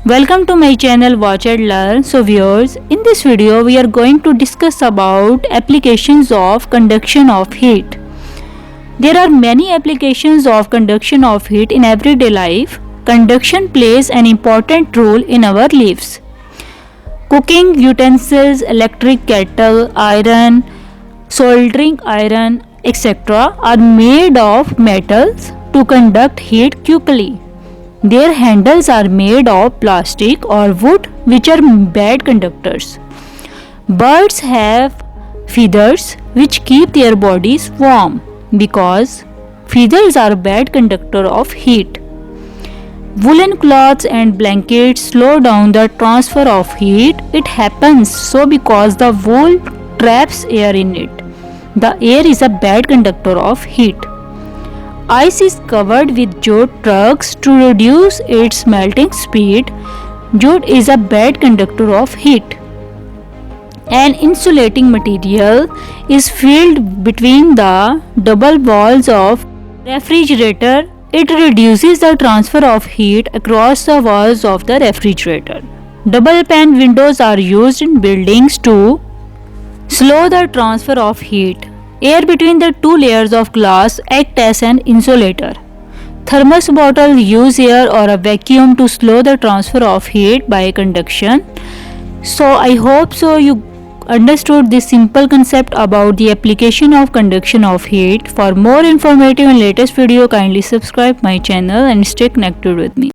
Welcome to my channel Watch and Learn. So viewers, in this video we are going to discuss about applications of conduction of heat. There are many applications of conduction of heat in everyday life. Conduction plays an important role in our lives. Cooking utensils, electric kettle, iron, soldering iron, etc. are made of metals to conduct heat quickly. Their handles are made of plastic or wood, which are bad conductors. Birds have feathers which keep their bodies warm because feathers are bad conductor of heat. Woolen cloths and blankets slow down the transfer of heat. It happens so because the wool traps air in it. The air is a bad conductor of heat. Ice is covered with jute trucks to reduce its melting speed. Jute is a bad conductor of heat. An insulating material is filled between the double walls of refrigerator. It reduces the transfer of heat across the walls of the refrigerator. Double pane windows are used in buildings to slow the transfer of heat. Air between the two layers of glass act as an insulator. Thermos bottles use air or a vacuum to slow the transfer of heat by conduction. So I hope so you understood this simple concept about the application of conduction of heat. For more informative and latest video, kindly subscribe my channel and stay connected with me.